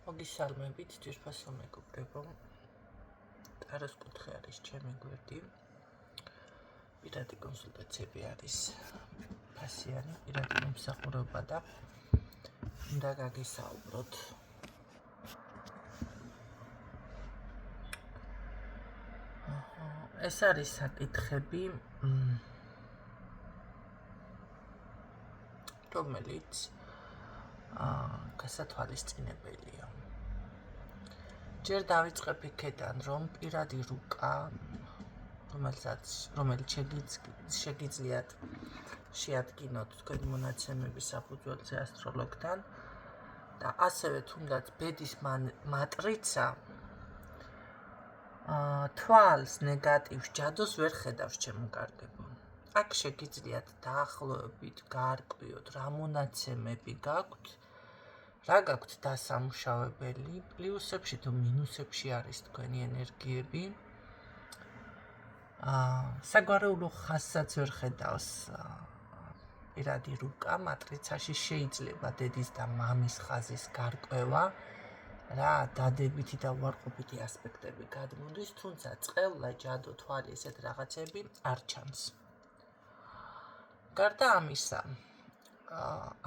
მოგისალმებით, ძვირფასო მეგობრებო. ტაროს კუთხე არის ჩემი გვერდი. პირადი კონსულტაციები არის ფასიანი, პირადი მომსახურება და უნდა გაგისაუბროთ. ეს არის საკითხები, რომელიც გასათვალისწინებელია. ჯერ დავიწყებ იქედან, რომ პირადი რუკა, რომელიც შეგიძლიათ შეადგინოთ თქვენი მონაცემები საფუძველზე ასტროლოგთან და ასევე თუნდაც ბედის მატრიცა თვალს ნეგატივს ჯადოს ვერ ხედავს ჩემგარგებო. აქ შეგიძლიათ დაახლოებით გაარკვიოთ რა მონაცემები გაქვთ, რა გაქვთ დასამუშავებელი, პლუსებში თუ მინუსებში არის თქვენი ენერგიები. საგვარეულო ხაზსაც ვერ ხედავს პირადი რუკა, მატრიცაში შეიძლება დედის და მამის ხაზის გარკვევა, რა დადებითი და უარყოფითი ასპექტები გადმოდის, თუმცა წყევლა, ჯადო, თვალი ესეთ რაღაცები არ ჩანს. გარდა ამისა,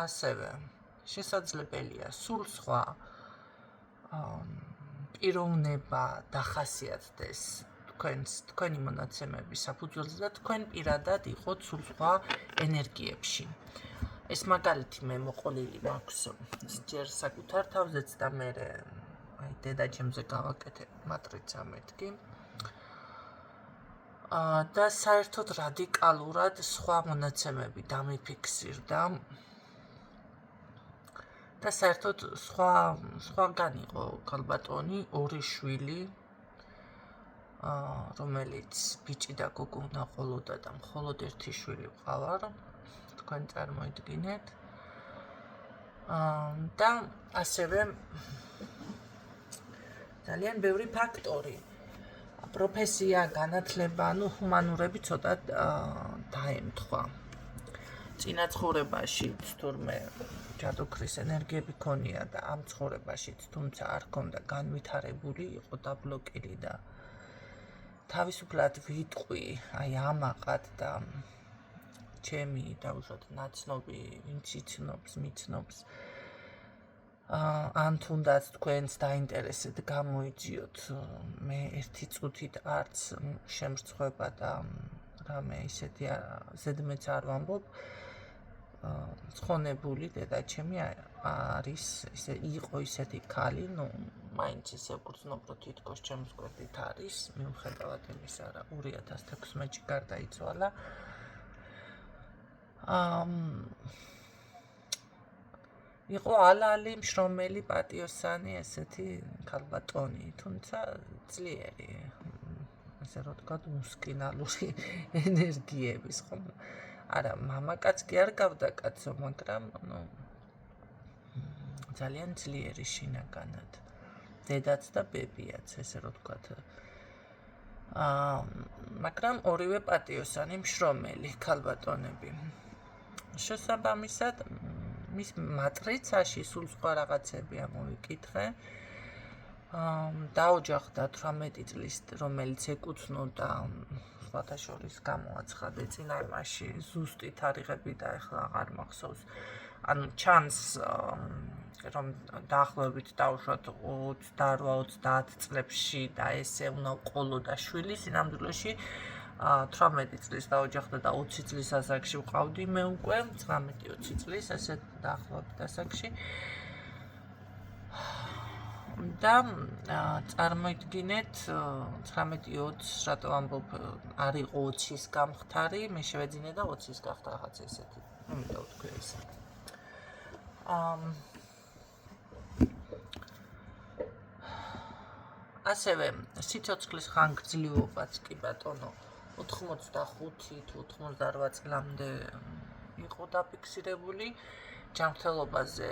ასევე შესაძლებელია სულ სხვა პიროვნება დახასიათდეს თქვენი მონაცემების საფუძველზე და თქვენ პირადად იყოთ სულ სხვა ენერგიებში. ეს მაგალითი მე მოყოლილი მაქვს ჯერ საკუთარ თავზეც და მე დედაჩემზე გავაკეთებ მატრიცა მეთქი. და საერთოდ რადიკალურად სხვა მონაცემები დამიფიქსირდა და საერთოდ სხვაგან იყო ქალბატონი, ორი შვილი, რომელიც ბიჭი და გოგო უნდა ყოლოდა და მხოლოდ ერთი შვილი ვყავარ, თქვენ წარმოიდგინეთ. და ასევე ძალიან ბევრი ფაქტორი. პროფესია, განათლება, ჰუმანურები ცოტა დაემთხვა. წინა ცხოვრებაშიც თურმე ჯადოქრის ენერგიები ქონია და ამ ცხოვრებაშიც, თუმცა არ ქონდა განვითარებული, იყო დაბლოკილი და თავისუფლად ვიტყვი, ამაყად და ჩემი დაუშვათ ნაცნობი, ვინც იცნობს, მიცნობს. ან თუნდაც თქვენს დაინტერესეთ გამოიძიოთ, მე ერთი წუთით არც შემრცხვება და რამე ისეთი ზედმეც არ ვამბობ. ცხონებული დედაჩემი არის, იყო ისეთი ქალი, მაინც ისე გრძნობრო თითქოს ჩემს გვერდით არის, მიუხედავად იმისა, რა 2016-ში გარდაიცვალა. იყო ალალი, მშრომელი, პატიოსანი, ესეთი ქალბატონი, თუმცა ძლიერი, ასე რომ ვთქვათ, მუსკინალური ენერგიების, ხო? არა, მამაკაც კი არ გავდა კაცო, მაგრამ ძალიან ძლიერი შინაგანად. დედაც და ბებიაც, ესე რომ ვთქვათ. მაგრამ ორივე პატიოსანი, მშრომელი ქალბატონები. შესაბამისად, მის მატრიცაში სულ სხვა რაღაცები ამოვიკითხე. დაოჯახდა 18 წლის, რომელიც ეკუთვნოდა სხვათა შორის გამოაცხადე წინარმაში ზუსტი თარიღები და ახლა აღარ მახსოვს. ანუ ჩანს, რომ დაახლოებით დაუშვათ 28-30 წლებში და ესე უნდა ყოლოდა შვილი სინამდვილეში 18 წლის დაოჯახდა და 20 წლის ასაკში ვყავდი მე უკვე 19-20 წლის ესე დაახლოებით ასაკში. და წარმოიდგინეთ 19-20 რატო ამბობ არ იყო 20-ის გამხდარი, მე შევეძინე და 20-ის გახდა რაღაც ესეთი. იმიტომ ვთქვი ესე. ასევე სიცოცხლის ხანგრძლივობაც კი ბატონო 85 თუ 88 წლამდე იყო დაფიქსირებული. ჯანმრთელობაზე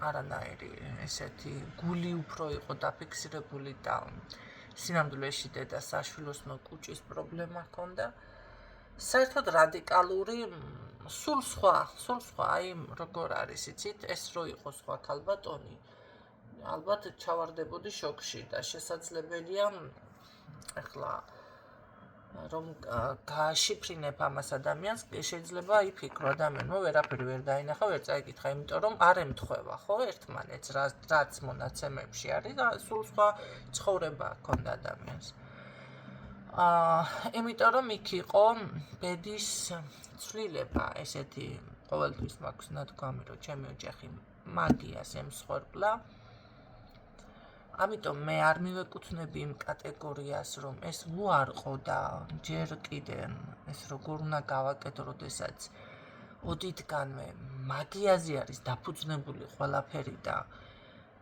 არანაირი ესეთი გული უფრო იყო დაფიქსირებული და სინამდვილეში დედა საშვილოსნო კუჭის პრობლემა ჰქონდა. საერთოდ რადიკალური, სულ სხვა, აი როგორ არის, იცით, ეს რო იყო სხვა ქალბატონი, ალბათ ჩავარდებოდი შოკში და შესაძლებელია ახლა რომ გააშიფრინებ ამას ადამიანს, შეიძლება იფიქრო ადამიანმა ვერაფერი ვერ დაინახა, ვერ წაიკითხა, იმიტომ რომ არ ემთხვევა, ხო, ერთმანეთს, რაც მონაცემებში არის და სულ სხვა ცხოვრება ჰქონდა ადამიანს. იმიტომ რომ იქ იყო ბედის ცვლილება, ესეთი ყოველთვის მაქვს ნათქვამი, რომ ჩემი ოჯახი მაგიას ემსხვერპლა. ამიტომ მე არ მივეკუთვნები იმ კატეგორიას, რომ ეს უარყო და ჯერ კიდე ეს როგორ უნდა გავაკეთო, როდესაც ოდითგანვე მაგიაზე არის დაფუძნებული ყველაფერი და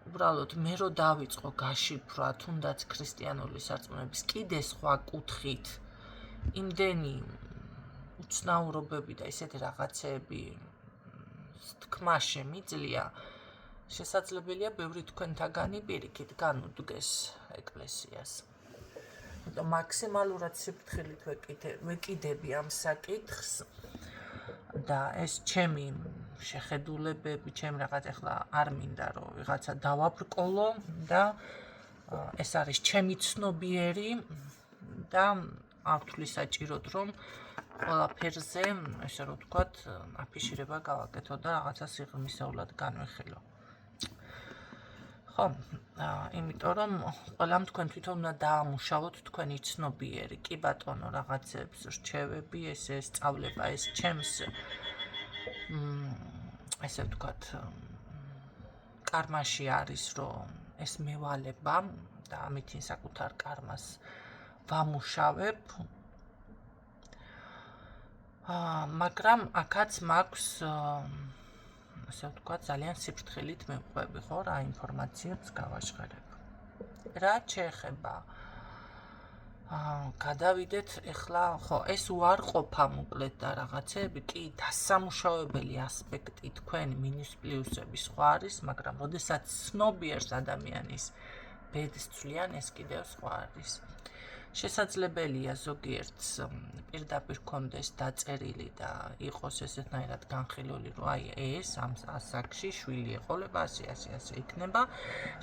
უბრალოდ მე რო დავიწყო გაშიფრვა, თუნდაც ქრისტიანული სარწმუნოების კიდე სხვა კუთხით, იმდენი უცნაურობები და ისეთი რაღაცეები თქმა შემიძლია, შესაძლებელია ბევრი თქვენთაგანი პირიქით განუდგეს ეკლესიას. მაქსიმალურად სიფრთხილით ვეკიდები ამ საკითხს და ეს ჩემი შეხედულებები, ჩემი რაღაც ახლა არ მინდა რომ ვიღაცა დავაბრკოლო და ეს არის ჩემი ცნობიერი და არ ვთვლი საჭიროდ რომ ყველაფერზე, ესე რომ ვთქვათ, აფიშირება გავაკეთო და რაღაცა სიღრმისეულად განვიხილო. ხო, იმიტომ რომ ყველამ თქვენ თვითონ უნდა დაამუშავოთ თქვენი ცნობიერი, კი ბატონო, რაღაცებს რჩევები, ესე სწავლება, ეს ჩემს ესე ვთქვათ, კარმაში არის, რომ ეს მევალება და ამით საკუთარ კარმას ვამუშავებ. მაგრამ აქაც მაქვს ასე ვთქვათ, ძალიან სიფრთხილით მივყვები, ხო, რა ინფორმაციებს გავაჟღერებ. რა შეეხება გადავიდეთ ახლა, ხო, ეს უარყოფა მოკლედ და რაღაცეები, კი, დასამუშავებელი ასპექტი თქვენი მინუს პლუსები სხვა არის, მაგრამ როდესაც ცნობიერს ადამიანის ბედს ცვლიან, ეს კიდევ სხვა არის. შესაძლებელია ზოგიერთს პირდაპირ კონდეს დაწერილი და იყოს ესეთნაირად განხილული, რომ აი ეს ამ ასაკში შვილი ეყოლება, ასე იქნება.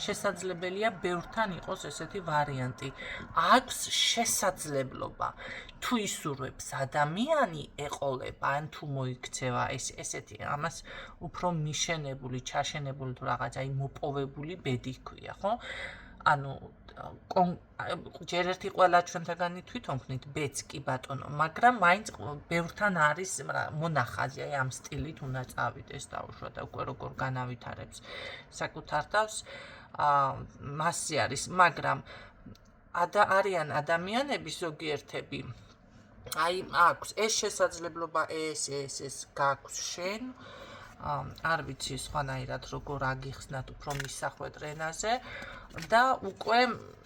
შესაძლებელია ბევრთან იყოს ესეთი ვარიანტი. აქვს შესაძლებლობა თუ ისურვებს ადამიანი ეყოლება, ან თუ მოიქცევა ესეთი ამას უფრო მიშენებული, ჩაშენებული თუ რაღაც აი მოპოვებული ბედი ჰქვია, ხო? ანუ ჯერ ერთი ყველა ჩვენთაგანი თვითონ ვქნით ბედს, კი ბატონო, მაგრამ მაინც ბევრთან არის მონახაზი, აი ამ სტილით უნდა წავიდეს დაუშვა და უკვე როგორ განავითარებს საკუთარ თავს, მასზე არის, მაგრამ არიან ადამიანები ზოგიერთები, აი აქვს ეს შესაძლებლობა, ეს გაქვს შენ, არ ვიცი სხვანაირად როგორ აგიხსნათ უფრო მისახვედ ენაზე და უკვე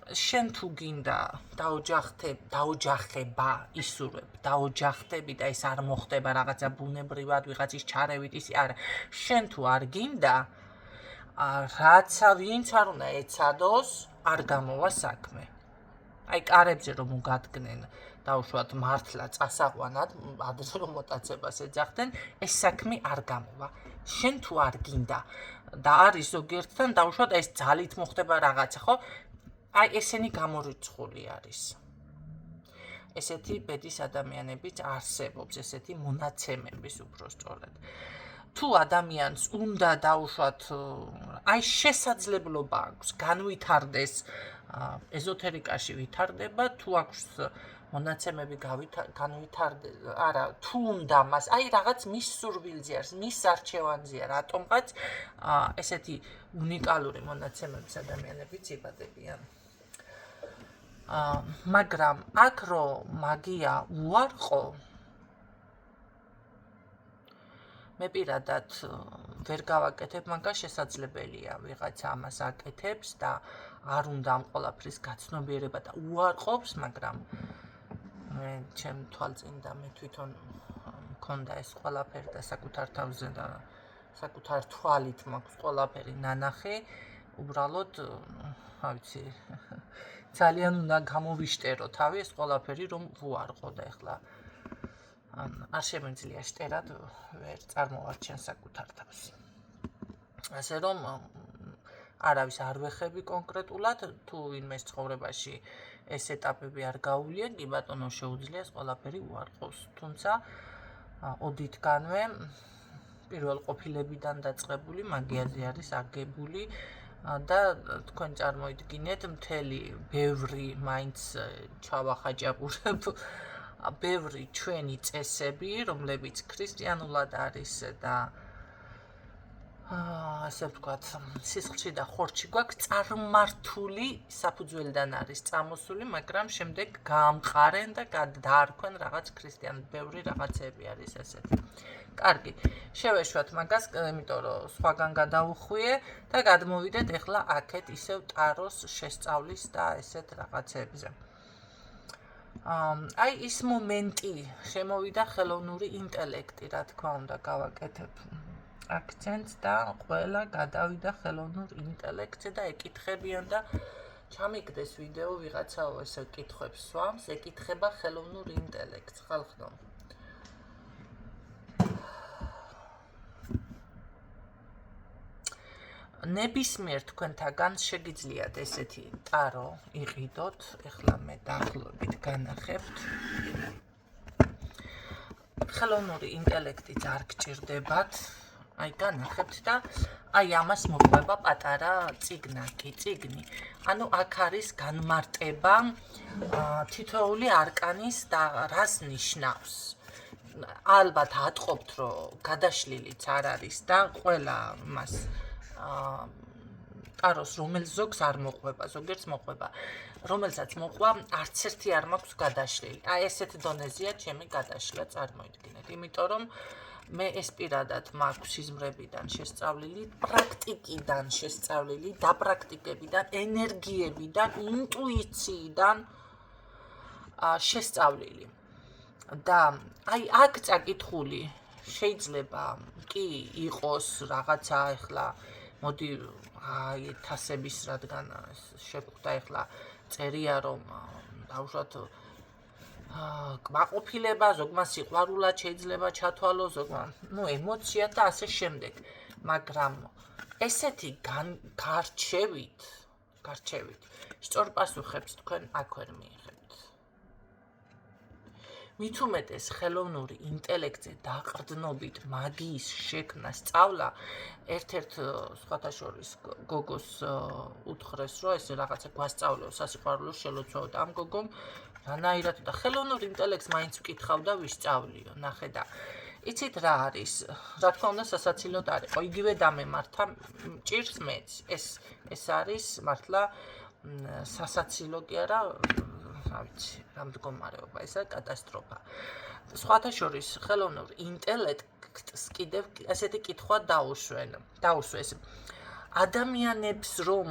შენ თუ გინდა დაოჯახება ისურვებ, დაოჯახდები და ეს არ მოხდება რაღაცა ბუნებრივად, ვიღაცის ჩარევით ისი არა. შენ თუ არ გინდა, რაცა ვინც არ უნდა ეცადოს, არ გამოვა საქმე. აი კარებზე რომ უგადგნენ დაუშვათ მართლა წასაყვანად, ადრე რომ მოტაცებას ეძახდნენ, ეს საქმე არ გამოვა. შენ თუ არ გინდა და არის ზოგიერთთან დაუშვათ ეს ძალით მოხდება რაღაცა, ხო? აი ესენი გამორიცხული არის. ესეთი ბედის ადამიანებიც არსებობს, ესეთი მონაცემების უფრო სწორად. თუ ადამიანს უნდა დაუშვათ, აი შესაძლებლობა აქვს განვითარდეს, ეზოთერიკაში ვითარდება, თუ აქვს მონაცემები განვითარდეს, არა, თუ უნდა მას, აი რაღაც მის სურვილზე არის, მის არჩევანზეა, რატომღაც ესეთი უნიკალური მონაცემების ადამიანებიც იბადებიან. მაგრამ აქ რომ მაგია უარყო, მე პირადად ვერ გავაკეთებ, მაგრამ შესაძლებელია ვიღაცა ამას აკეთებს და არ უნდა ამ ყველაფრის გაცნობიერება და უარყოფს, მაგრამ მე ჩემ თვალწინდა მე თვითონ მქონდა ეს ყველაფერი და საკუთარ თავზე და საკუთარ თვალით მაქვს ყველაფერი ნანახი, უბრალოდ, რა ვიცი, ძალიან უნდა გამოვიშტერო თავი ეს ყველაფერი რომ ვუარყო და ეხლა არ შემიძლია შტერად ვერ წარმოვარჩენ საკუთარ თავს. ასე რომ არავის არ ვეხები კონკრეტულად, თუ ვინმეს ცხოვრებაში ეს ეტაპები არ გაუვლია, კი ბატონო შეუძლია ეს ყველაფერი უარყოს. თუმცა ოდითგანვე პირველ ყოფილებიდან დაწყებული მაგიაზე არის აგებული და თქვენ წარმოიდგინეთ მთელი ბევრი მაინც ჩავახაჭაპურებ ბევრი ჩვენი წესები, რომლებიც ქრისტიანულად არის და ასე ვთქვათ, სისხლში და ხორცში გვაქვს წარმართული საფუძველიდან არის წამოსული, მაგრამ შემდეგ გაამყარენ და დაარქვენ რაღაც ქრისტიანად, ბევრი რაღაცები არის ესეთი. კარგი, შევეშვათ მაგას, იმიტომ რომ სხვაგან გადავუხვიე და გადმოვიდეთ ახლა აქეთ ისევ ტაროს შესწავლის და ესეთ რაღაცებზე. აი ის მომენტი შემოვიდა ხელოვნური ინტელექტი, რა თქმა უნდა, გავაკეთებ აქცენტს და ყველა გადავიდა ხელოვნურ ინტელექტზე და ეკითხებიან და ჩამიგდეს ვიდეო ვიღაცაო ესე კითხვებს სვამს, ეკითხება ხელოვნურ ინტელექტს, ხალხო. ნებისმიერ თქვენთაგან შეგიძლიათ ესეთი ტარო იყიდოთ, ეხლა მე დაახლოებით განახებთ. ხელოვნური ინტელექტი არ გჭირდებათ, აი განახებთ და აი ამას მოყვება პატარა წიგნი. ანუ აქ არის განმარტება თითოეული არკანის და რას ნიშნავს. ალბათ ატყობთ, რომ გადაშლილიც არ არის და ყველა მას ტაროს რომელს ზოგს არ მოყვება, ზოგიერთ მოყვება, რომელსაც მოყვა არც ერთი არ მაქვს გადაშლილი. აი ესეთ დონეზეა ჩემი გადაშლა, წარმოიდგინეთ, იმიტომ რომ მე ეს პირადად მაქვს სიზმრებიდან შესწავლილი, პრაქტიკიდან შესწავლილი, დაპრაქტიკებიდან, ენერგიებიდან, ინტუიციიდან შესწავლილი. და აი აქ წაკითხული შეიძლება კი იყოს რაღაცა ახლა მოდი აი თასების რადგან შეგვხვდა ახლა წერია რომ დაუშვათ კმაყოფილება, ზოგმა სიყვარულად შეიძლება ჩათვალო, ზოგმა ემოცია და ასე შემდეგ. მაგრამ ესეთი გარჩევით სწორ პასუხებს თქვენ აქ ვერ მიიღებთ. მით უმეტეს ხელოვნური ინტელექტზე დაყრდნობით მაგიის შექმნა სწავლა ერთ-ერთ სხვათა შორის გოგოს უთხრეს, რომ ეს რაღაცა გვასწავლეო სასიყვარულო შელოცვა და ამ გოგომ რანაირად და ხელოვნურ ინტელექტს მაინც ვკითხავდა ვისწავლიო, ნახე და იცით რა არის, რა თქმა უნდა სასაცილოდ არის, იგივე დამემართა ჭირს მეც, ეს არის მართლა სასაცილო კი არა, რა ვიცი, რა მდგომარეობა, ესა კატასტროფა. სხვათა შორის ხელოვნურ ინტელექტს კიდევ ესეთი კითხვა დაუსვეს. ადამიანებს რომ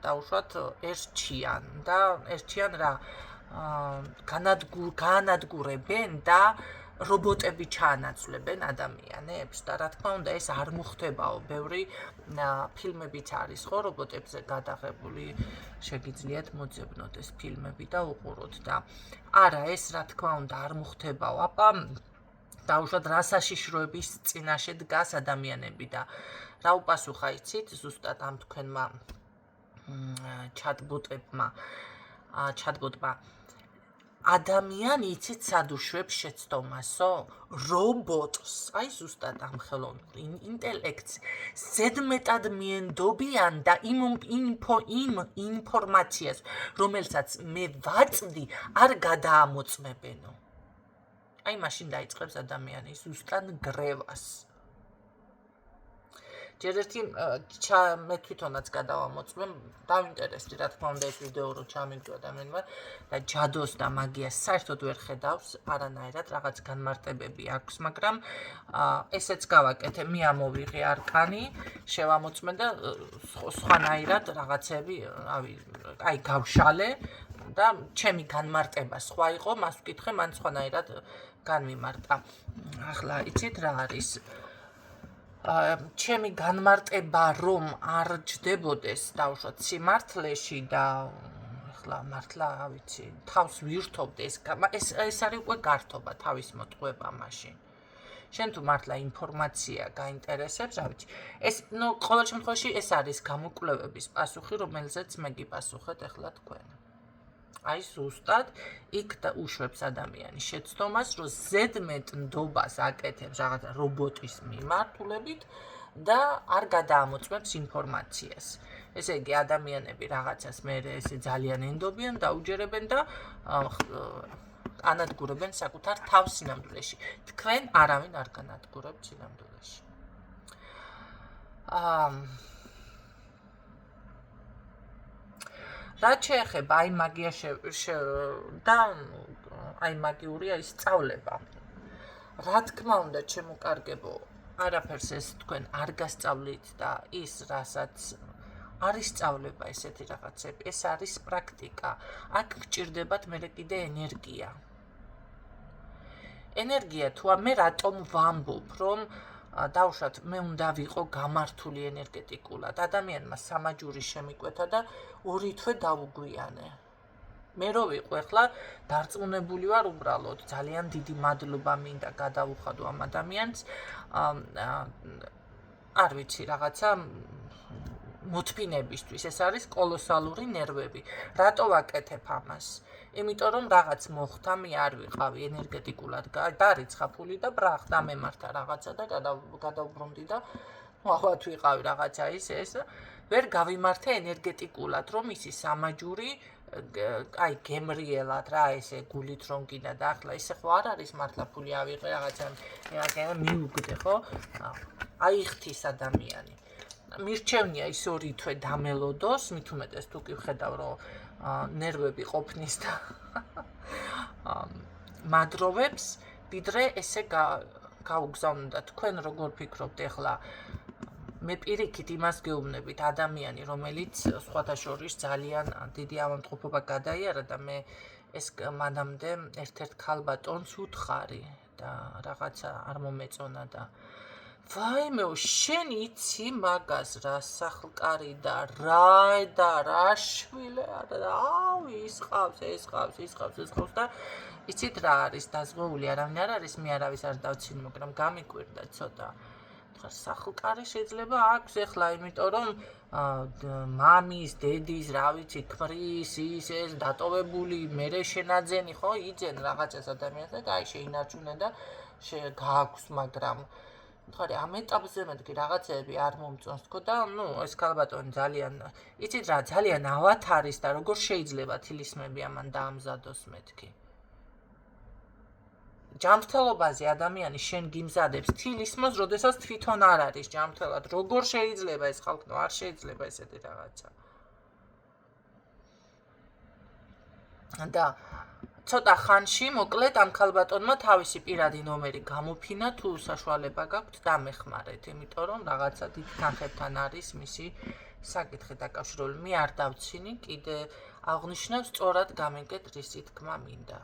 დაუშვათ ერჩიან რა განადგურებენ და რობოტები ჩაანაცვლებენ ადამიანებს და რა თქმა უნდა ეს არ მოხდებაო, ბევრი ფილმებიც არის ხო რობოტებზე გადაღებული, შეგიძლიათ მოძებნოთ ეს ფილმები და უყუროთ და არა ეს რა თქმა უნდა არ მოხდებაო, აბა დაუშვათ რა საშიშროების წინაშე დგას ადამიანები და რა უპასუხა იცით ზუსტად ამ თქვენმა ჩატბოტმა ადამიანი იცით სად უშვებს შეცდომასო? რობოტს, აი ზუსტად ამ ხელოვნურ ინტელექტს ზედმეტად მიენდობიან და იმ ინფორმაციას, რომელსაც მე ვაწვდი, არ გადაამოწმებენო. აი მაშინ დაიწყებს ადამიანი ზუსტად გრევას. ჯერ ერთი მე თვითონაც გადავამოწმე, დავინტერესდი რა თქმა უნდა ეს ვიდეო რო ჩამიგდო ადამიანმა და ჯადოს და მაგიას საერთოდ ვერ ხედავს არანაირად, რაღაც განმარტებები აქვს, მაგრამ ესეც გავაკეთე, მე ამოვიღე არკანი, შევამოწმე და სხვანაირად რაღაცები, აი გავშალე და ჩემი განმარტება სხვა იყო, მას ვკითხე, მან სხვანაირად განმიმარტა. ახლა იცით რა არის? ჩემი განმარტება რომ არ ჯდებოდეს დაუშვათ სიმართლეში და ახლა მართლა ვიცი თავს ვირთობდე ეს არის უკვე გართობა თავის მოტყუება მაშინ შენ თუ მართლა ინფორმაცია გაინტერესებს, რა ვიცი. ეს ყოველ შემთხვევაში ეს არის გამოკვლევების პასუხი, რომელზეც მე გიპასუხეთ ახლა თქვენ. აი ზუსტად იქ და უშვებს ადამიანის შეცდომას, რომ ზედმეტ ნდობას აკეთებს რაღაცა რობოტის მიმართულებით და არ გადაამოწმებს ინფორმაციას. ესე იგი ადამიანები რაღაცას მე ესე ძალიან ენდობიან, დაუჯერებენ და ანადგურებენ საკუთარ თავს სინამდვილეში. თქვენ არავინ არ განადგურებთ სინამდვილეში. რაც შეეხება აი მაგია და აი მაგიურია ის სწავლება. რა თქმა უნდა, ჩემო კარგებო, არაფერს ეს თქვენ არ გასწავლით და ის რასაც არის სწავლება ესეთი რაღაცები, ეს არის პრაქტიკა. აქ გჭირდებათ მე კიდე ენერგია. ენერგია თუ მე რატომ ვამბობ, რომ დავუშვათ მე უნდა ვიყო გამართული ენერგეტიკულად. ადამიანმა სამაჯური შემიკვეთა და 2 თვე დავუგვიანე. მე რო ვიყო ახლა დარწმუნებული ვარ უბრალოდ ძალიან დიდი მადლობა მინდა გადავუხადო ამ ადამიანს. არ ვიცი რაღაცა მოთფინებისთვის ეს არის კოლოსალური ნერვები. რატო ვაკეთებ ამას? იმიტომ რომ რაღაც მოხდა, მე არ ვიყავი ენერგეტიკულად დარიცხა ფული და ბრახ დამემართა რაღაცა და გადავბრუნდი და ალბათ ვიყავი რაღაცა ეს ვერ გავიმართე ენერგეტიკულად, რომ ისი სამაჯური აი გემრიელად რა ესე გულით რომ გინდა და ახლა ესე ხო არ არის მართლა ფული ავიღე რაღაცა მიუგდე ხო? აი იხთის ადამიანი. მირჩევნია ის 2 თვე დამელოდოს, მით უმეტეს თუ კი ვხედავ რომ ნერვები ყოფნის და მადროვებს, ვიდრე ესე გაუგზავნოდა. თქვენ როგორ ფიქრობთ ახლა? მე პირიქით იმას გეუბნებით, ადამიანი, რომელიც სხვათა შორის ძალიან დიდი ავადმყოფობა გადაიარა და მე ეს მანამდე ერთ-ერთ ქალბატონს უთხარი და რაღაცა არ მომეწონა და ვაიმეო, შენ იცი მაგას რა სახლკარი და რა შვილე არა, ის ყავს და იცით რა არის დაზღვეული, არავინ არ არის, მე არავის არ დავცინი, მაგრამ გამიკვირდა ცოტა. სახლკარი შეიძლება აქვს ახლა, იმიტომ რომ მამის, დედის, რა ვიცი, ქმრის, ეს დატოვებული, მერე შენაძენი, ხო, იძენ რაღაცას ადამიანს და აი შეინარჩუნე და გააქვს, მაგრამ ხარი ამ ეტაპზე მეთქი რაღაცები არ მომწონს თქო და ეს ქალბატონი ძალიან იცით რა ძალიან ავათ არის და როგორ შეიძლება თილისმები ამან დაამზადოს მეთქი ჯანმრთელობაზე ადამიანი შენ გიმზადებს თილისმოს, როდესაც თვითონ არ არის ჯანმრთელად. როგორ შეიძლება ეს ხალხი? არ შეიძლება ესეთი რაღაცა. და ცოტა ხანში მოკლედ ამ ქალბატონმა თავისი პირადი ნომერი გამოფინა, თუ საშუალება გაქვთ დამეხმარეთ, იმიტომ რომ რაღაცა დიდ თანხებთან არის მისი საკითხი დაკავშირებული. მე არ დავცინი, კიდე აღნიშნავს სწორად გამიგეთ რისი თქმა მინდა.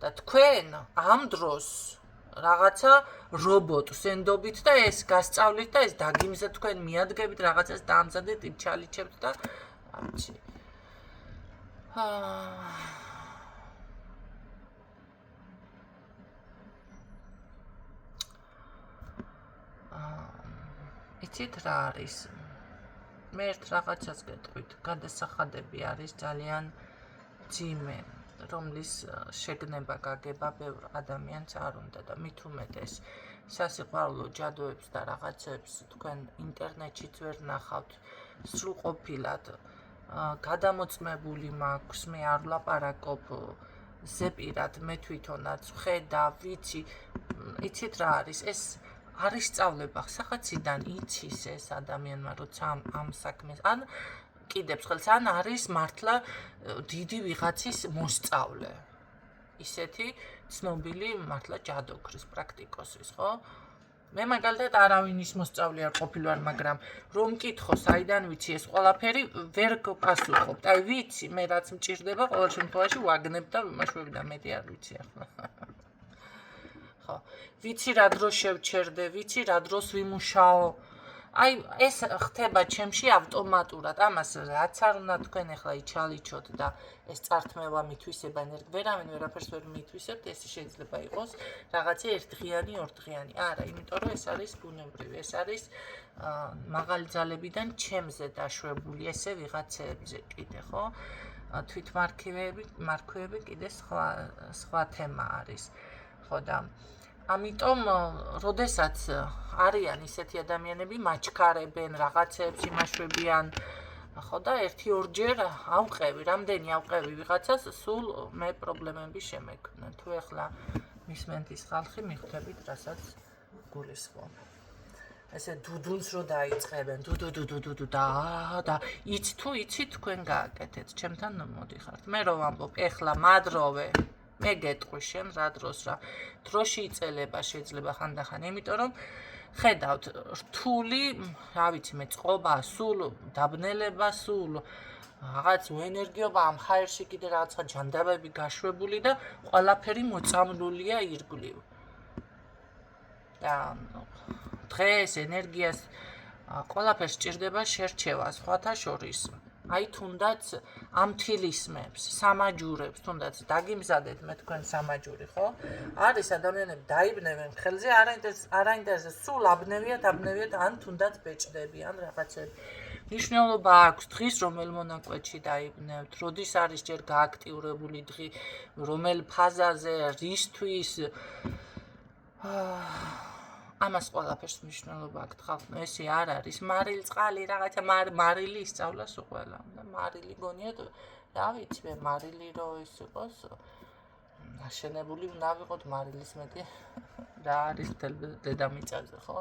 და თქვენ ამ დროს რაღაცა რობოტს ენდობით და ეს გასწავლით და ეს დაგიმზადეთ თქვენ მიადგებით რაღაცას დაამზადეთ იმჩალიჩებთ და ამჩი. იცით რა არის? მე ერთ რაღაცას გეტყვით, გადასახადები არის ძალიან ძიმე. რომლის შეგნება გაგება ბევრ ადამიანს არ უნდა და მით უმეტეს სასიყვარულო ჯადოებს და რაღაცებს თქვენ ინტერნეტშიც ვერ ნახავთ სრულყოფილად გადამოწმებული მაქვს მე არ ვლაპარაკობ ზეპირად მე თვითონაც ვხედავ ვიცი იცით რა არის ეს არის სწავლება სახაციდან იცის ეს ადამიანმა როცა ამ საქმეს ან კიდებს ხელს ან არის მართლა დიდი ვიღაცის მოსწავლე. ისეთი ცნობილი მართლა ჯადოქრის პრაქტიკოსის, ხო? მე მაგალითად არავინის მოსწავლე არ ყოფილვარ, მაგრამ რომ მკითხო, საიდან ვიცი ეს ყველაფერი, ვერ გპასუხობთ. აი ვიცი, მე რაც მჭირდება, ყოველ შემთხვევაში ვაგნებ და ვიმაშვები და მეტი არ ვიცი ახლა. ხო, ვიცი რა დროს შევჩერდე, ვიცი რა დროს ვიმუშაო. აი ეს ხდება ჩემში ავტომატურად. ამას რაც არ უნდა თქვენ ახლა იჩალიჩოთ და ეს წართმევა მithვისება ვერავინ ვერაფერს ვერ მithვისებთ, ეს შეიძლება იყოს რაღაცა ერთდღიანი, ორდღიანი. არა, იმიტომ რომ ეს არის ბუნებრივი, ეს არის მაღალი ძალებიდან ჩემზე დაშვებული, ესე ვიღაცებზე კიდე, ხო? თვითმარქვევები კიდე სხვა თემა არის. ხო და ამიტომ, როდესაც არიან ისეთი ადამიანები, მაჩქარებენ, რაღაცებს იმაშვებიან, ხო და 1-2 ავყევი, რამდენი ავყევი ვიღაცას, სულ მე პრობლემები შემექმნა. თუ ეხლა მისმენთ ის ხალხი, მიხვდებით, რასაც გულისხმობ. ესე დუდუნს რო დაიწყებენ, დუდუ და იცით თქვენ გააკეთეთ, ჩემთან მოდიხართ. მე რო ვამბობ, ეხლა მადროვე მე გეტყვი შენ რა დროს რა დროში იწელება შეიძლება ხანდახან, იმიტომ რომ ხედავთ რთული, რა ვიცი მე, წყობა, სულ დაბნელება, სულ რაღაც ენერგიობა ამ ჰაერში კიდე რაღაცა ჯანდაბები გაშვებული და ყველაფერი მოწამლულია ირგვლივ. და დღეს ენერგიას ყველაფერს სჭირდება შერჩევა, სხვათა შორის. აი თუნდაც ამ თილისმებს, სამაჯურებს, თუნდაც დაგიმზადეთ მე თქვენ სამაჯური, ხო? არის ადამიანები დაიბნევენ ხელზე, არაინტერესებს, სულ აბნევიათ, ან თუნდაც ბეჭდები, ან რაღაცები. მნიშვნელობა აქვს დღის რომელ მონაკვეთში დაიბნევთ, როდის არის ჯერ გააქტიურებული დღი, რომელ ფაზაზე, რისთვის. ამას ყველაფერს მნიშვნელობა აქვს ხალხო, ესე არ არის მარილწყალი რაღაცა მარილი ისწავლას უყველა და მარილი გონიათ, რა ვიცი მე, მარილი რო ის იყოს აშენებული უნდა ვიყოთ მარილის მეტი რა არის დედამიწაზე, ხო?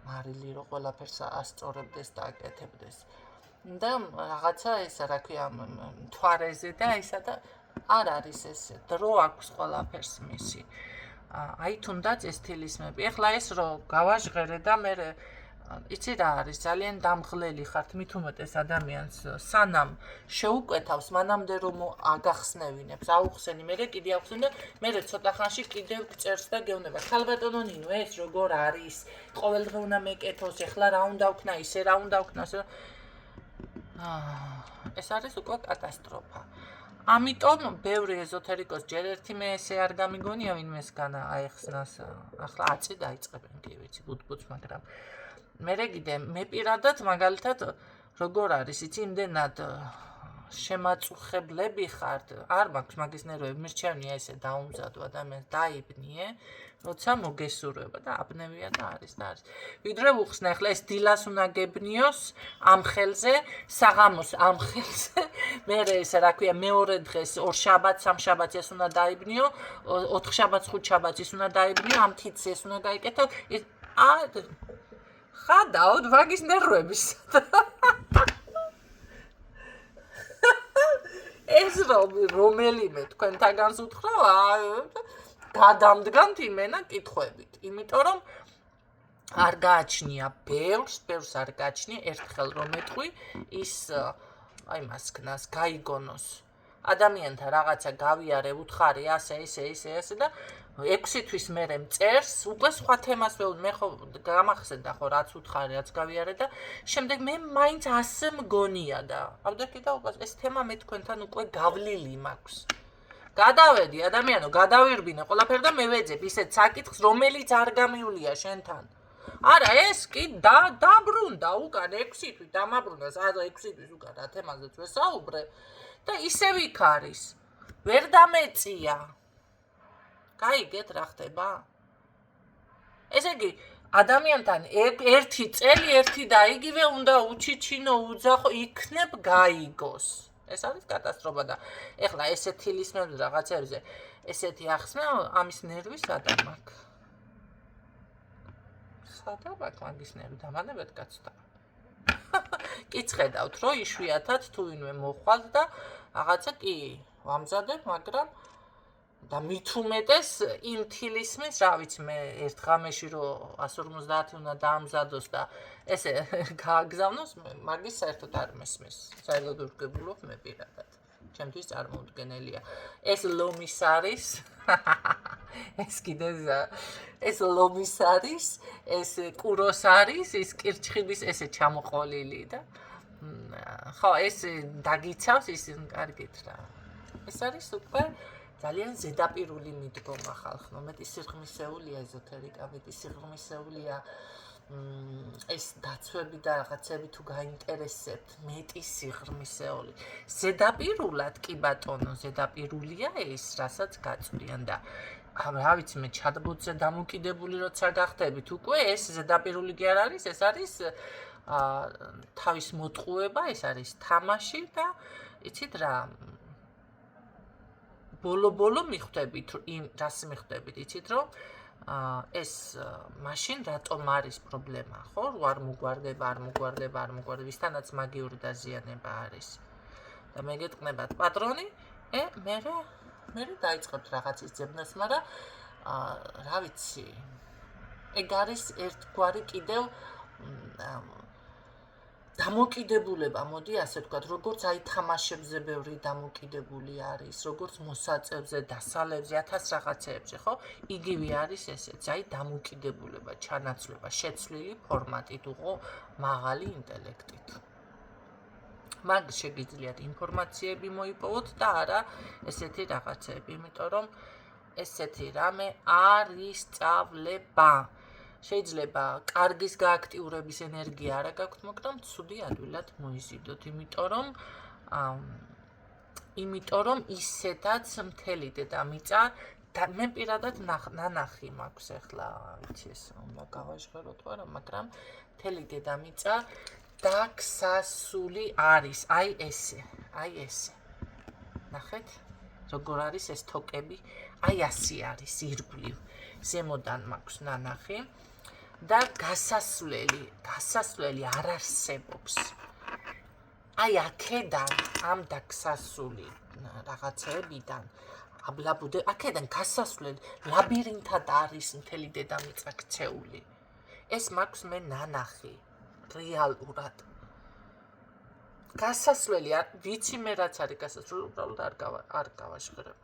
მარილი რო ყველაფერს ასწორებდეს და აკეთებდეს. და რაღაცა ესა რა ქვია მთვარეზე და ისა და არ არის ესე, დრო აქვს ყველაფერს მისი. აი თუნდაც ეს თილისმები. ეხლა ეს რო გავაჟღერე და მე იცი რა არის, ძალიან დამღლელი ხართ, მით უმეტეს ადამიანს სანამ შეუკვეთავს, მანამდე რომ აგახსნევინებს, აუხსენი, მე კიდე აუხსენ და მე ცოტა ხანში კიდევ წერს და გეუბნება. ქალბატონო ნინო, ეს როგორ არის? ყოველდღე უნდა მეკეთოს, ეხლა რა უნდა ვქნა, ისე რა უნდა ვქნა. ეს არის უკვე კატასტროფა. ამიტომ ბევრი ეზოთერიკოს ჯერ ერთი მე ესე არ გამიგონია ვინმესგან აეხსნას, ახლა აწი დაიწყებენ კი ვიცი ბუთბუთს, მაგრამ მე კიდე მე პირადად მაგალითად როგორ არის, იცი, იმდენად შემაწუხებლები ხართ, არ მაქვს მაგის ნერვები, მირჩევნია ესე დაუმზადო ადამიანს დაიბნიე, როცა მოგესურვება და აბნევია და არის. ვიდრე უხსნა, ახლა ეს დილას უნდა გებნიოს ამ ხელზე, საღამოს ამ ხელზე, მე ესე რა ქვია, მეორე დღეს 2 შაბათს, 3 შაბათს ეს უნდა დაიბნიო, 4 შაბათს, 5 შაბათს ის უნდა დაიბნიო, ამ თითს ეს უნდა გაიკეთო. ხადავთ ვაგის ნერვების. ეს რომელიმე თქვენთაგანს უთხრა, გადამდგამთ იმენა კითხვებით, იმიტომ რომ არ გააჩნია ბევრს არ გააჩნია ერთხელ რომ ეთყვი ის აი მასკნას გაიგონოს ადამიანთა რაღაცა გავიარე უთხარი ასე და 6 თვის მერე მწერს უკვე სხვა თემას მე ხო გამახსენდა ხო რაც უთხარი რაც გავიარე და შემდეგ მე მაინც ასე მგონია და ავდაკიდა ეს თემა მე თქვენთან უკვე გავლილი მაქვს. გადავედი ადამიანო, გადავირბინე ყველაფერი და მე ვეძებ ისეთ საკითხს, რომელიც არ გამივლია შენთან. არა, ეს კი დაბრუნდა უკან 6 თვით დამაბრუნდა, სადღა 6 თვის უკან რა თემაზეც ვესაუბრე და ისევ იქ არის. ვერ დამეწია. გაიგეთ რა ხდება? ესე იგი, ადამიანთან 1 წელი, 1 და იგივე უნდა უჩიჩინო, უძახო, იქნებ გაიგოს. ეს არის კატასტროფა და ეხლა ესეთ თილისმებზე რაღაცებზე ესეთი ახსნა ამის ნერვი სადამ აქვს. სადამ აქვს მაგის ნერვი დამანებად გაცდა. კიცხედავთ რომ იშვიათად თუ ვინმე მოხვალ და რაღაცა კი ვამზადებ, მაგრამ და მით უმეტეს იმ თილისმის, რა ვიცი მე ერთ ღამეში რომ 150 უნდა დაამზადოს და ესე გააგზავნოს, მაგის საერთოდ არ მესმის. საერთოდ ურგებულობ მე პირადად. ჩემთვის წარმოუდგენელია. ეს ლომის არის. ეს კიდე ეს ლომის არის, ეს კუროს არის, ის კირჩხიბის ესე ჩამოყოლილი და ხო, ეს დაგიცავს ის კარგით რა. ეს არის უკვე ძალიან ზედაპირული მიდგომა ხალხო. მეტი სიღრმისეულია ეზოთერიკა, მეტი სიღრმისეულია ეს დაცვები და რაღაცები თუ გაინტერესებთ, მეტი სიღრმისეული. ზედაპირულად კი ბატონო, ზედაპირულია ეს, რასაც გაწვრიან და რა ვიცი მე ჩატბოტზე დამოკიდებული როცა გახდებით, უკვე ეს ზედაპირული კი არ არის, ეს არის თავის მოტყუება, ეს არის თამაში და იცით რა ბოლო მიხვდებით იმ რას მიხვდებით, იცით რომ ეს მაშინ რატომ არის პრობლემა, ხო? არ მოგვარდება, ვისთანაც მაგიური დაზიანება არის. და მე გეტყნებათ პატრონი, მე დაიწყებთ რაღაცის ძებნას, მაგრამ რა ვიცი. ეგ არის ერთგვარი კიდევ დამოკიდებულება, მოდი ასე ვთქვათ, როგორც აი თამაშებზე ბევრი დამოკიდებული არის, როგორც მოსაწევზე, დასალებზე, 1000 რაღაცეებზე, ხო? იგივე არის ესეც, აი დამოკიდებულება, ჩანაცვლება, შეცვლილი ფორმატით, უყო მაღალი ინტელექტით. მაგ შეგიძლიათ ინფორმაციები მოიპოვოთ და არა ესეთი რაღაცები, იმიტომ რომ ესეთი რამე არ ისწავლება. შეიძლება კარგის გააქტიურების ენერგია არა გაქვთ, მაგრამ ცუდი ადვილად მოიზიდოთ, იმიტომ რომ ისედაც მთელი დედამიწა და მე პირადად ნანახი მაქვს ახლა, ვიცი ეს უნდა გავაჟღეროთ არა, მაგრამ მთელი დედამიწა დაქსასული არის, აი ესე. ნახეთ, როგორ არის ეს თოკები, აი ასე არის ირგვლივ. ზემოდან მაქვს ნანახი. და გასასვლელი არ არსებობს. აი აქედან ამ დაქსასული რაღაცეებიდან აბლაბუდე, აქედან გასასვლელი ლაბირინთად არის მთელი დედამიწა ქცეული. ეს მაქვს მე ნანახი რეალურად. გასასვლელი ვიცი მე რაც არის გასასვლელი, უბრალოდ არ გავაშღერებ.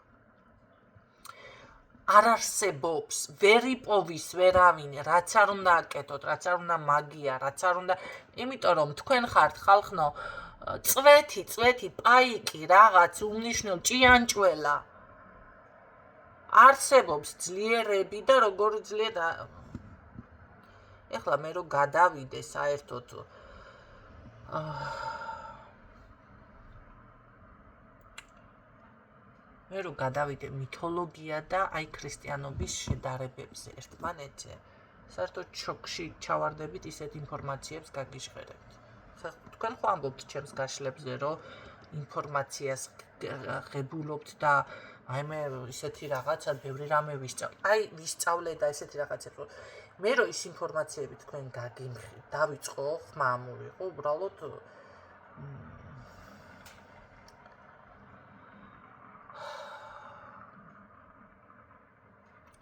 არ არსებობს, ვერ იპოვის ვერავინ, რაც არ უნდა აკეთოთ, რაც არ უნდა მაგია, რაც არ უნდა, იმიტომ რომ თქვენ ხართ ხალხნო, წვეთი, პაიკი, რაღაც უმნიშვნელო ჭიანჭველა. არსებობს ძლიერები და როგორ ძლიერ ეხლა მე რო გადავიდე საერთოდ მე რო გადავიდე მითოლოგია და აი ქრისტიანობის შედარებებზე ერთმანეთზე, საერთოდ შოკში ჩავარდებით ისეთ ინფორმაციებს გაგიჟღერებთ. თქვენ ხო ამბობთ ჩემს გაშლებზე, რომ ინფორმაციას ღებულობთ და აი მე ისეთი რაღაცა ბევრი რამე ვისწავლე და ესეთი რაღაცები. მე რო ის ინფორმაციები თქვენ გაგიმხით, დავიწყო ხმა მოვიყო,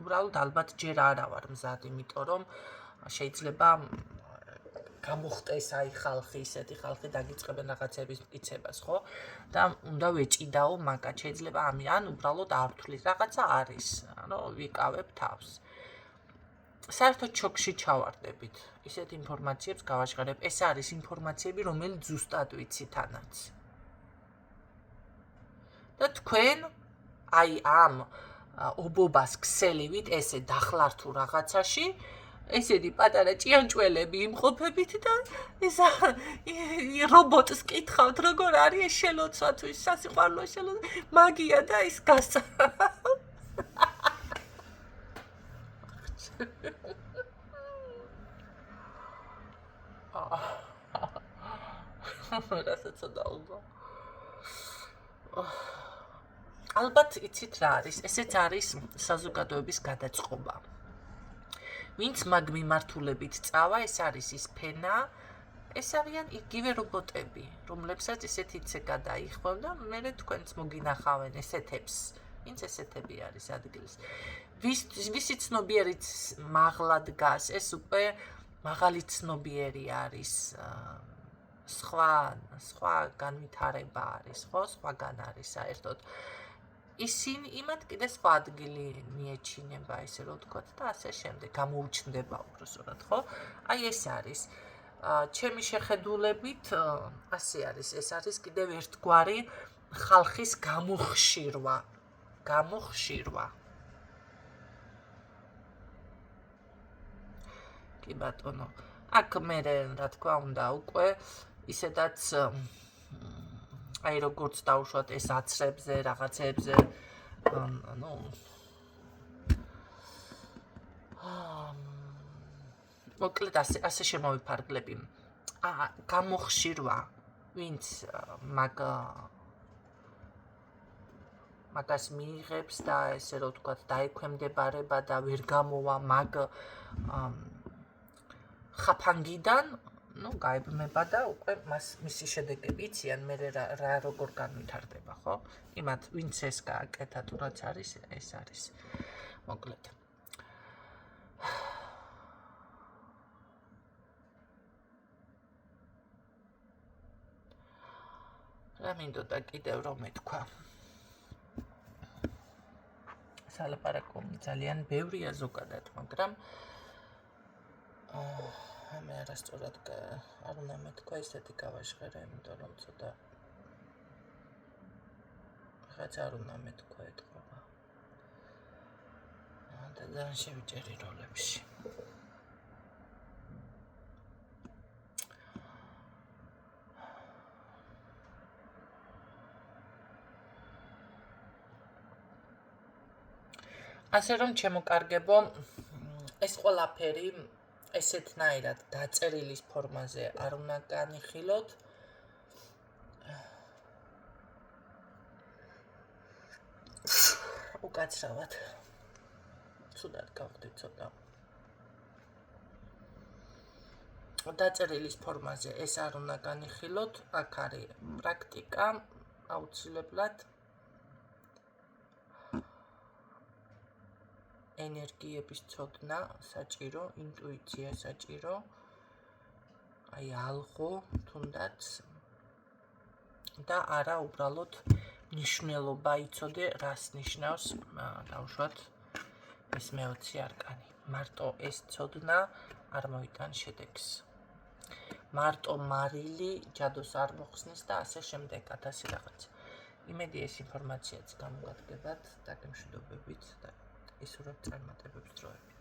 უბრალოდ ალბათ ჯერ არა ვარ მზად, იმიტომ რომ შეიძლება გამოხტეს აი ხალხი, ისეთი ხალხი დაგიწყებენ რაღაცების მტკიცებას, ხო? და უნდა ვეჭიდაო მაგათ, შეიძლება ან უბრალოდ არ ვთვლით, რაღაცა არის, ვიკავებ თავს. საერთოდ შოკში ჩავარდებით, ისეთ ინფორმაციებს გავაჟღერებ. ეს არის ინფორმაციები, რომელიც ზუსტად ვიცი თანაც. და თქვენ აი ამ ობობას ქსელივით ესე დახლარ თუ რაღაცაში, ესეთი პატარა ჭიანჭველები იმყოფებით და ეს რობოტს კითხავთ, როგორ არის ეს შელოცვა თუ ის სასიყვარულო შელოცვა, მაგია და ის გასა. რასაც დაუგო. ალბათ იცით რა არის, ესეც არის საზოგადოების გადაწყობა. ვინც მაგ მიმართულებით წავა, ეს არის ის ფენა, ეს არიან იგივე რობოტები, რომლებსაც ესეთი ცე გადაიხვევ და მერე თქვენც მოგინახავენ ესეთებს. ვინც ესეთები არის ადგილს. ვისი ცნობიერიც მაღლა დგას, ეს უკვე მაღალი ცნობიერი არის სხვა განვითარება არის, ხო? სხვაგან არის საერთოდ. ისინი იმათ კიდე სხვა ადგილი მიეჩინება, ესე რომ ვთქვათ და ასე შემდეგ, გამოუჩნდება უბრალოდ, ხო? აი ეს არის. ჩემი შეხედულებით ასე არის, ეს არის კიდევ ერთგვარი ხალხის გამოხშირვა. კი ბატონო. აქ მე რა თქვა უნდა უკვე ისედაც აი როგორც დავუშვათ ეს აცრებზე, რაღაცებზე, ну მოკლედ ასე შემოვიფარგლები. გამოხშირვა, ვინც მაგას მიიღებს და ესე რომ ვთქვათ, დაექვემდებარება და ვერ გამოვა მაგ ხაფანგიდან, ну, გაებმება და უკვე მისი შედეგები იციან, მე რა როგორ განვითარდება, ხო? იმათ, ვინც ეს გააკეთა, თუ რაც არის, ეს არის. მოკლედ. რა მინდოდა კიდევ რომ მეთქვა? სალაპარაკო ძალიან ბევრია ზოგადად, მაგრამ მე არასწორად არ უნდა მეთქვა, ისეთი გავაჟღერე, იმიტომ რომ ცოტა რაღაც არ უნდა მეთქვა ეთქობა. და ძალიან შევიჭერი როლებში. ასე რომ ჩემოკარგებო, ეს ყველაფერი ესეთნაირად დაწერილის ფორმაზე არ უნდა განიხილოთ. უკაცრავად. ცუდად გავხდით ცოტა. დაწერილის ფორმაზე ეს არ უნდა განიხილოთ, აქ არის პრაქტიკა, აუცილებლად ენერგიების ცოდნა საჭირო, ინტუიცია საჭირო, აი ალღო თუნდაც და არა უბრალოდ ნიშნულობა იცოდე, რას ნიშნავს, დავუშვათ ეს მე-20 არკანი. მარტო ეს ცოდნა არ მოიტან შედეგს. მარტო მარილი ჯადოს არ მოხსნის და ასე შემდეგაც ასე რაღაც. იმედი ეს ინფორმაციაც გამოგადგებათ და გემშვიდობებით და ისურვებთ წარმატებებს დროებით.